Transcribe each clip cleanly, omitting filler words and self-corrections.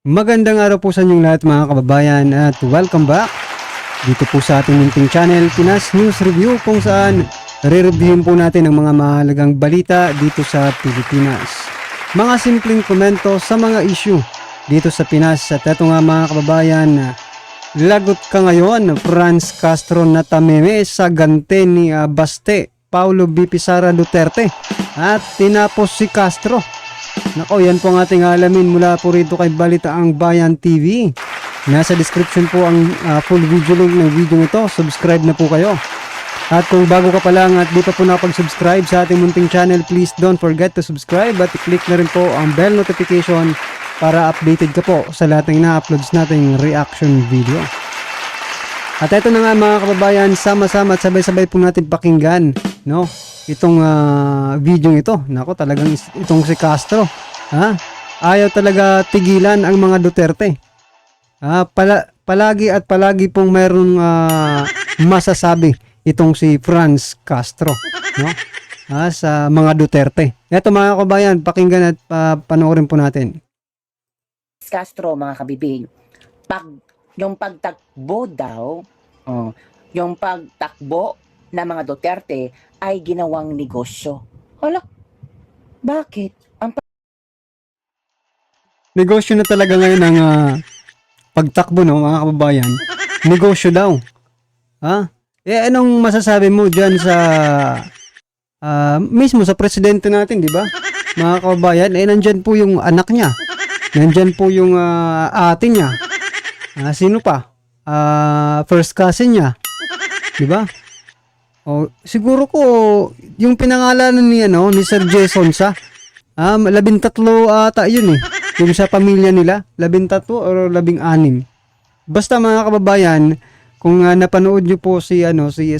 Magandang araw po sa inyong lahat mga kababayan at welcome back dito po sa ating munting channel Pinas News Review, kung saan re-reviewin po natin ang mga mahalagang balita dito sa Pilipinas. Mga simpleng komento sa mga issue dito sa Pinas. At eto nga mga kababayan, lagot ka ngayon, Franz Castro na tameme sa gante ni Baste, Paulo BP Sara Duterte at tinapos si Castro. Nako, yan po ang ating alamin mula po rito kay Balitaang Bayan TV. Nasa description po ang full video link ng video nito. Subscribe na po kayo. At kung bago ka pa lang at di pa po nakapag-subscribe sa ating munting channel, please don't forget to subscribe at i-click na rin po ang bell notification para updated ka po sa lahat ng na-uploads nating reaction video. At ito na nga mga kababayan, sama-sama at sabay-sabay po natin pakinggan, no? Itong video ito. Nako, talagang itong si Castro, ayaw talaga tigilan ang mga Duterte. Palagi pong mayroong masasabi itong si Franz Castro, no? Sa mga Duterte. Ito mga kababayan, pakinggan at panoorin po natin. Castro, mga kabibig, yung pagtakbo daw, yung pagtakbo ng mga Duterte ay ginawang negosyo. Hala, bakit? Negosyo na talaga ngayon ang pagtakbo, no, mga kababayan. Negosyo daw. Anong masasabi mo dyan sa mismo sa presidente natin, di ba? Mga kababayan, nandyan po yung anak niya. Nandyan po yung ate niya. Sino pa? First cousin niya. Di ba? Siguro ko yung pinangalanan ni Sir Jason sa 13 ata yun eh. Yung sa pamilya nila, 13 o 16. Basta mga kababayan, kung napanood niyo po si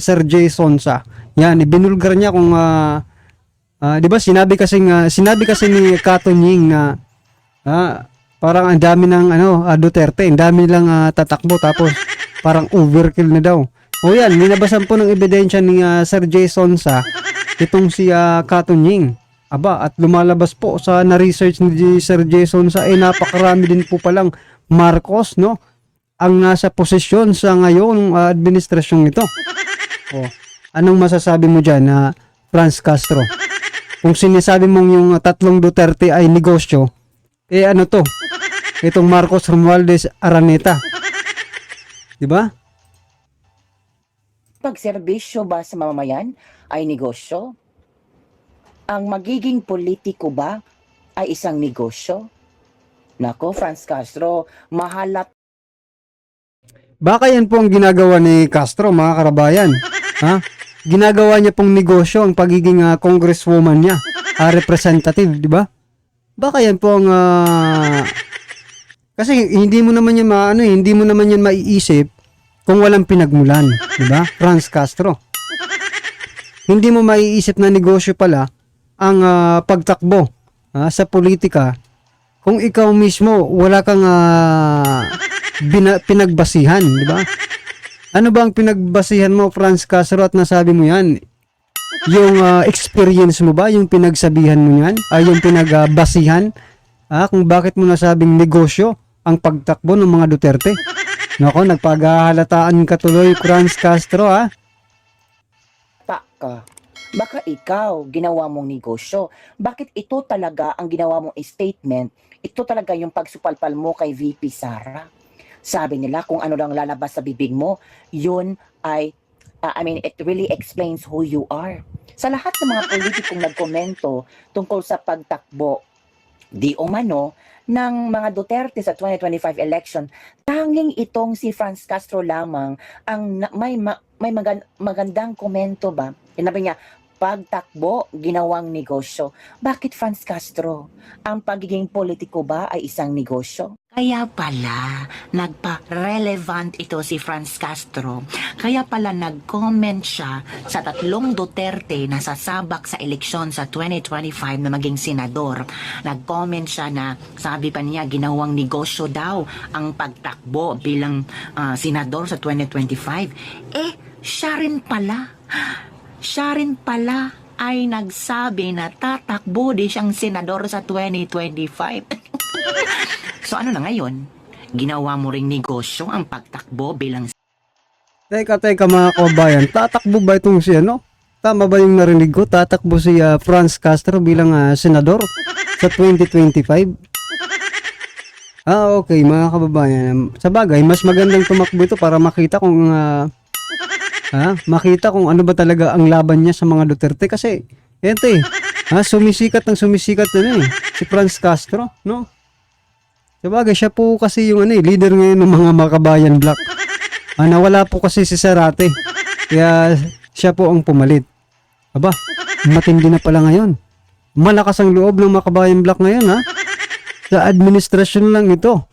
Sir Jason sa, yan, ibinulgar niya kung 'di ba sinabi kasi ni Katunying na parang ang dami ng Duterte, ang dami lang tatakbo tapos parang overkill na daw. Yan, ninabasan po ng ebidensya ni Sir Jason sa itong si Katunying. At lumalabas po sa na-research ni Sir Jason sa napakarami din po palang Marcos, no, ang nasa posisyon sa ngayong administrasyong ito. Anong masasabi mo dyan, Franz Castro? Kung sinasabi mong yung tatlong Duterte ay negosyo, ano to? Itong Marcos, Romualdez, Araneta. Di ba? Pagserbisyo ba sa mamamayan ay negosyo? Ang magiging politiko ba ay isang negosyo? Nako, Franz Castro, mahalap. Baka yan po ang ginagawa ni Castro, mga karabayan. Ginagawa niya pong negosyo ang pagiging congresswoman niya, representative, di ba? Baka yan po ang kasi hindi mo naman yan maiisip kung walang pinagmulan, di ba? Franz Castro. Hindi mo maiisip na negosyo pala ang pagtakbo sa politika kung ikaw mismo wala kang pinagbasihan, di ba? Ano ba ang pinagbasihan mo, Franz Castro, at nasabi mo yan? Yung experience mo ba? Yung pinagsabihan mo yan? Yung pinagbasihan? Kung bakit mo nasabing negosyo ang pagtakbo ng mga Duterte? Nako, nagpagahalataan ka tuloy, Franz Castro, Ka. Baka ikaw, ginawa mong negosyo. Bakit ito talaga ang ginawa mong statement? Ito talaga yung pagsupalpal mo kay VP Sara. Sabi nila kung ano lang lalabas sa bibig mo, yun ay, it really explains who you are. Sa lahat ng mga politikong nagkomento tungkol sa pagtakbo, di umano, ng mga Duterte sa 2025 election, tanging itong si Franz Castro lamang ang may magandang komento ba? Sinabi niya, pagtakbo, ginawang negosyo. Bakit, Franz Castro? Ang pagiging politiko ba ay isang negosyo? Kaya pala, nagpa-relevant ito si Franz Castro. Kaya pala nag-comment siya sa tatlong Duterte na sasabak sa eleksyon sa 2025 na maging senador. Nag-comment siya na sabi pa niya ginawang negosyo daw ang pagtakbo bilang senador sa 2025. Siya rin pala ay nagsabi na tatakbo di siyang senador sa 2025. So ano na ngayon? Ginawa mo ring negosyo ang pagtakbo bilang Teka mga kababayan, tatakbo ba itong si ano? Tama ba yung narinig ko? Tatakbo si Franz Castro bilang senador sa 2025? Okay mga kababayan. Sa bagay, mas magandang tumakbo ito para makita kung makita kung ano ba talaga ang laban niya sa mga Duterte kasi eto sumisikat na si Franz Castro, no? Sa bagay, siya po kasi yung leader ngayon ng mga Makabayan Black. Nawala po kasi si Zarate. Kaya siya po ang pumalit. Aba, matindi na pala ngayon. Malakas ang loob ng Makabayan Black ngayon, ha? Sa administrasyon lang ito.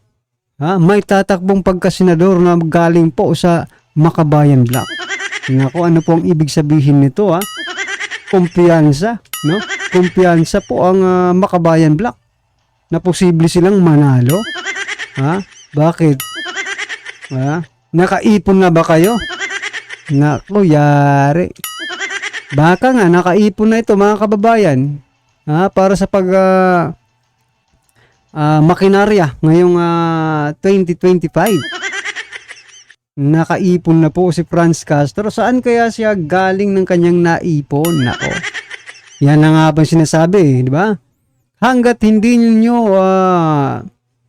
May tatakbong pagkasenador na galing po sa Makabayan Black. Naku, ano po ang ibig sabihin nito, ha? Kumpiyansa, no? Kumpiyansa po ang Makabayan Black na posible silang manalo. Bakit? Nakaipon na ba kayo? Naku, yari. Baka nga, nakaipon na ito mga kababayan. Para sa makinarya ngayong 2025. Nakaipon na po si Franz Castro. Saan kaya siya galing ng kanyang naipon? Nako. Yan na nga ba sinasabi, di ba? Hanggat hindi niyo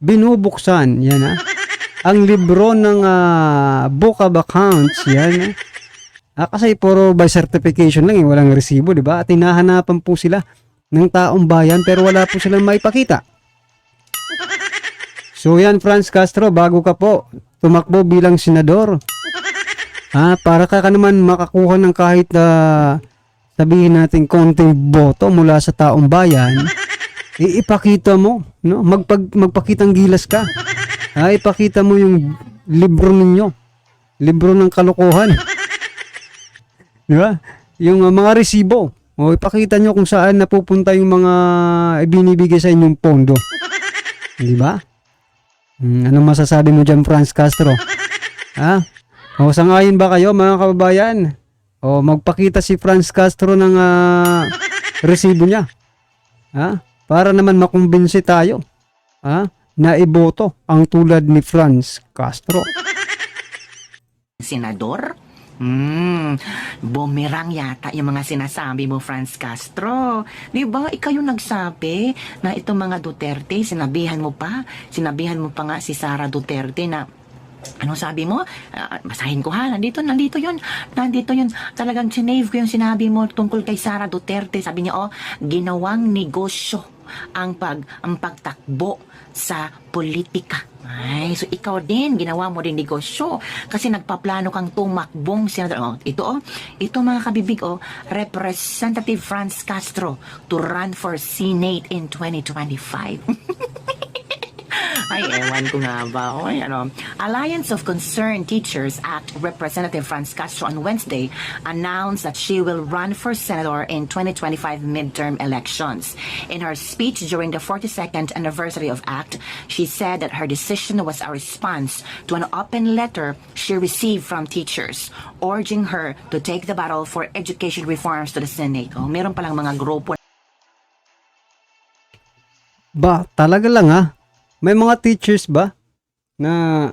binubuksan, yan ang libro ng book of accounts, yan kasi puro by certification lang, walang resibo, di ba? At hinahanapan po sila ng taong bayan pero wala po silang maipakita. So yan, Franz Castro, bago ka po tumakbo bilang senador, para ka naman makakuha ng kahit sabihin natin konting boto mula sa taong bayan, ipakita mo, no? Magpakitang gilas ka. Ipakita mo yung libro ninyo. Libro ng kalokohan. Di ba? Yung mga resibo. Ipakita nyo kung saan napupunta yung mga ibinibigay sa inyong pondo. Di ba? Anong masasabi mo dyan, Franz Castro? Sangayon ba kayo, mga kababayan? Magpakita si Franz Castro ng resibo niya. Para naman makumbinsi tayo. Na iboto ang tulad ni Franz Castro. Senador? Bumerang yata yung mga sinasabi mo, Franz Castro. Di ba, ikaw yung nagsabi na itong mga Duterte, sinabihan mo pa nga si Sara Duterte na, anong sabi mo? Basahin ko ha, nandito yun. Talagang sinave ko yung sinabi mo tungkol kay Sara Duterte. Sabi niya, ginawang negosyo ang pagtakbo sa politika. Ay, so ikaw din, ginawa mo din negosyo kasi nagpaplano kang tumakbong senador. Ito mga kabibig, Representative Franz Castro to run for Senate in 2025. Ay, ewan ko nga ba. Alliance of Concerned Teachers Act Representative Franz Castro on Wednesday announced that she will run for senator in 2025 midterm elections. In her speech during the 42nd anniversary of ACT, she said that her decision was a response to an open letter she received from teachers, urging her to take the battle for education reforms to the Senate. Meron palang mga grupo. Ba, talaga lang May mga teachers ba na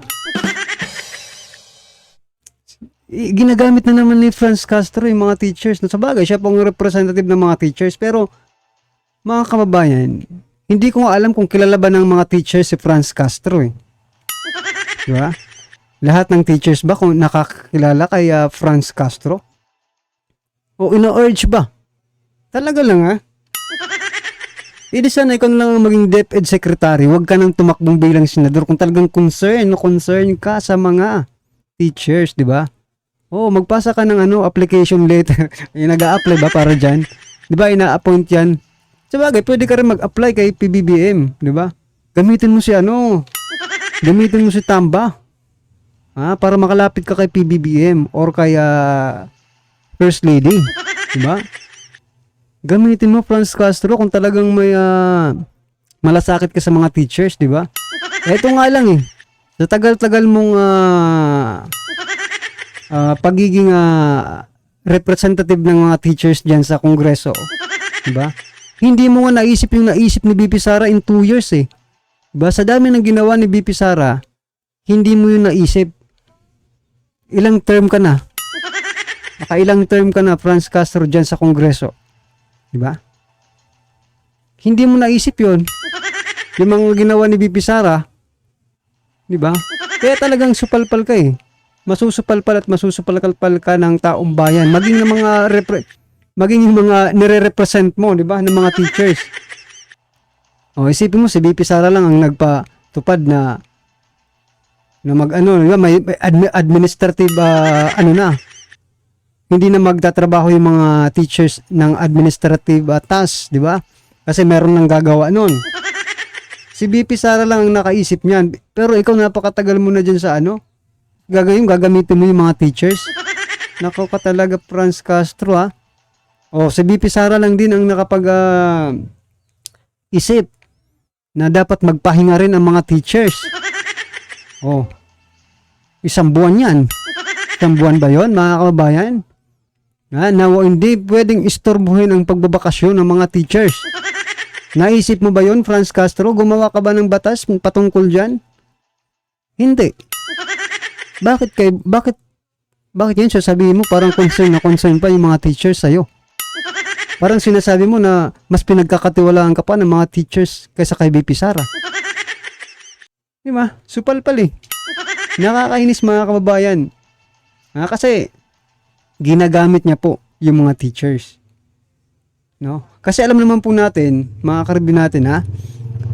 ginagamit na naman ni Franz Castro yung mga teachers. Sa bagay, siya pong representative ng mga teachers. Pero, mga kababayan, hindi ko alam kung kilala ba ng mga teachers si Franz Castro Diba? Lahat ng teachers ba kung nakakilala kay Franz Castro? O ino-urge ba? Talaga lang sana ikaw lang maging DepEd Secretary, huwag ka nang tumakbong bilang senador kung talagang concern ka sa mga teachers, di ba? Magpasa ka ng application letter. Nag-a-apply ba para dyan? Di ba, ina-appoint yan? Sa bagay, pwede ka rin mag-apply kay PBBM, di ba? Gamitin mo si Tamba. Para makalapit ka kay PBBM or kay First Lady, di ba? Gamitin mo, Franz Castro, kung talagang may malasakit ka sa mga teachers, di ba? Ito nga lang sa tagal-tagal mong pagiging representative ng mga teachers dyan sa Kongreso, di ba? Hindi mo nga naisip yung naisip ni BP Sara in 2 years Diba? Sa dami ng ginawa ni BP Sara, hindi mo yun naisip. Ilang term ka na? Nakailang term ka na, Franz Castro, dyan sa Kongreso. Diba? Hindi mo naisip yun. Yung mga ginawa ni BP Sara, diba? Kaya talagang supalpal ka eh. Masusupalpal at masusupalpal ka ng taong bayan. Maging ng mga maging yung mga nire-represent mo, di ba, ng mga teachers. O, isipin mo, si BP Sara lang ang nagpatupad na mag-ano, di ba, may administrative, ano na, hindi na magtatrabaho yung mga teachers ng administrative task, di ba? Kasi meron nang gagawa nun. Si BP Sara lang ang nakaisip niyan. Pero ikaw napakatagal mo na dyan sa ano, gagamitin mo yung mga teachers. Nako ka talaga, Franz Castro, ha? O, si BP Sara lang din ang nakapag isip na dapat magpahinga rin ang mga teachers. O, isang buwan yan. Isang buwan ba yun, mga kababayan? Na hindi pwedeng istorbohin ang pagbabakasyon ng mga teachers. Naisip mo ba yun, Franz Castro? Gumawa ka ba ng batas patungkol dyan? Hindi. Bakit yun sasabihin mo parang concern pa yung mga teachers sa'yo? Parang sinasabi mo na mas pinagkakatiwalaan ka pa ng mga teachers kaysa kay BP Sara. Diba? Supalpal eh. Nakakainis, mga kababayan. Kasi ginagamit niya po yung mga teachers. No? Kasi alam naman po natin, mga karibin natin, ha?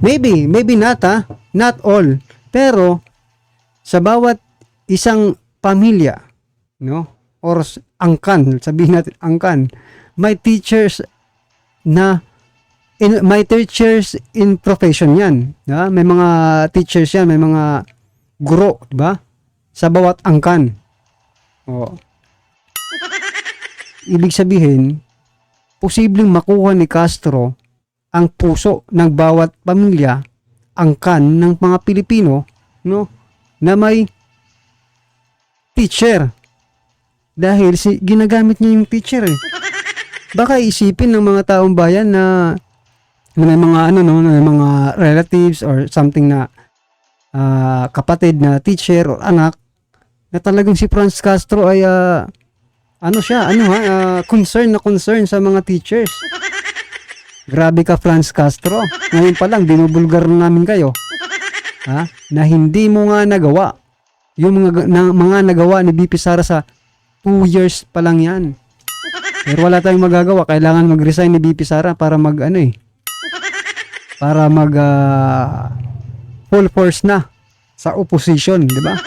Maybe not, ha? Not all. Pero sa bawat isang pamilya, no? Or angkan, sabihin natin angkan, may teachers in profession yan. Diba? May mga teachers yan, may mga guro, diba? Sa bawat angkan. O. Ibig sabihin, posibleng makuha ni Castro ang puso ng bawat pamilya, angkan ng mga Pilipino, no? Na may teacher. Dahil ginagamit niya yung teacher eh. Baka isipin ng mga taong bayan na may mga may mga relatives or something na kapatid na teacher or anak na talagang si Franz Castro ay concern sa mga teachers. Grabe ka, Franz Castro. Ngayon pa lang binubulgar na namin kayo. Ha? Na hindi mo nga nagawa yung mga nagawa ni BP Sara sa 2 years pa lang yan. Pero wala tayong magagawa. Kailangan mag-resign ni BP Sara para full force na sa opposition, di ba?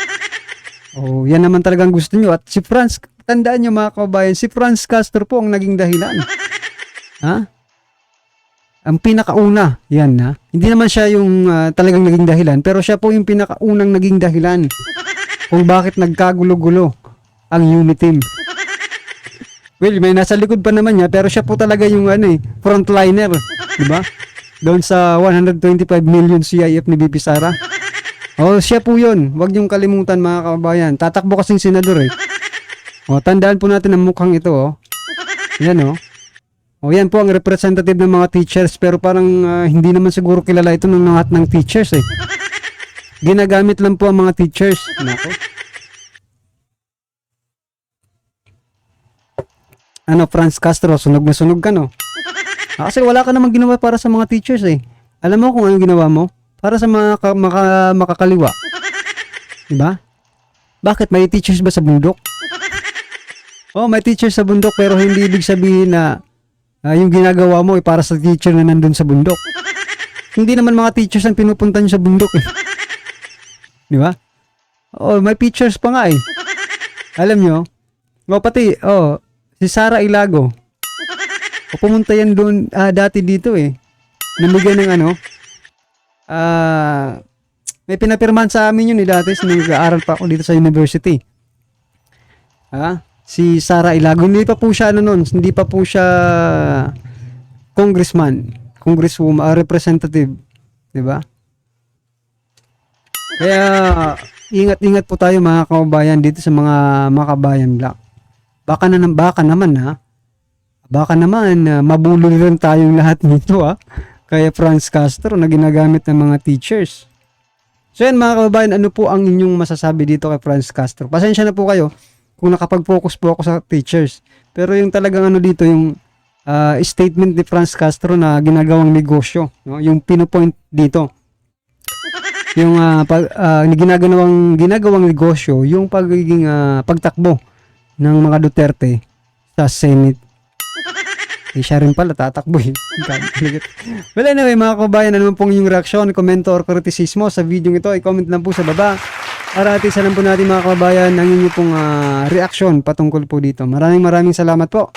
Oh, yan naman talagang gusto nyo. At si Franz, tandaan nyo mga kababayan, si Franz Castro po ang naging dahilan. Ha? Ang pinakauna, yan ha. Hindi naman siya yung talagang naging dahilan, pero siya po yung pinakaunang naging dahilan kung bakit nagkagulo-gulo ang unit team. Well, may nasa likod pa naman niya, pero siya po talaga yung frontliner, di ba? Doon sa 125 million CIF ni BP Sara. Oh, siya po yun. Huwag niyong kalimutan, mga kababayan. Tatakbo kasing senador eh. Oh, tandaan po natin ang mukhang ito, oh. Yan, oh. Oh, yan po ang representative ng mga teachers, pero parang hindi naman siguro kilala ito ng lahat ng teachers eh. Ginagamit lang po ang mga teachers. Nako. Franz Castro, sunog na sunog ka, no? Kasi wala ka namang ginawa para sa mga teachers eh. Alam mo kung ano ginawa mo? Para sa mga makakaliwa. Diba? Bakit? May teachers ba sa bundok? Oh, may teachers sa bundok, pero hindi ibig sabihin na yung ginagawa mo ay para sa teacher na nandun sa bundok. Hindi naman mga teachers ang pinupunta nyo sa bundok eh. Diba? Oh, may teachers pa nga eh. Alam nyo? Si Sara Ilago. Pumunta yan doon dati dito eh. Namigay ng may pinapirmahan sa amin yun dati nag-aaral pa ako dito sa university. Si Sara Ilago, hindi pa po siya hindi pa po siya congresswoman, representative, 'di ba? Kaya ingat-ingat po tayo mga kababayan dito sa mga Makabayan Black. Baka naman mabulol rin tayong lahat nito kay Franz Castro na ginagamit ng mga teachers. So yan mga kababayan, ano po ang inyong masasabi dito kay Franz Castro? Pasensya na po kayo kung nakapag-focus po ako sa teachers. Pero yung talagang ano dito, yung statement ni Franz Castro na ginagawang negosyo, no? Yung pinopoint dito. Yung ginagawang negosyo, yung pagiging pagtakbo ng mga Duterte sa Senate. Siya rin pala tatakbo eh. Well anyway mga kabayan, ano pong yung reaksyon, komento or kritisismo sa video ito, i-comment lang po sa baba. Para atisa lang po natin mga kababayan ang inyong pong reaksyon patungkol po dito. Maraming salamat po.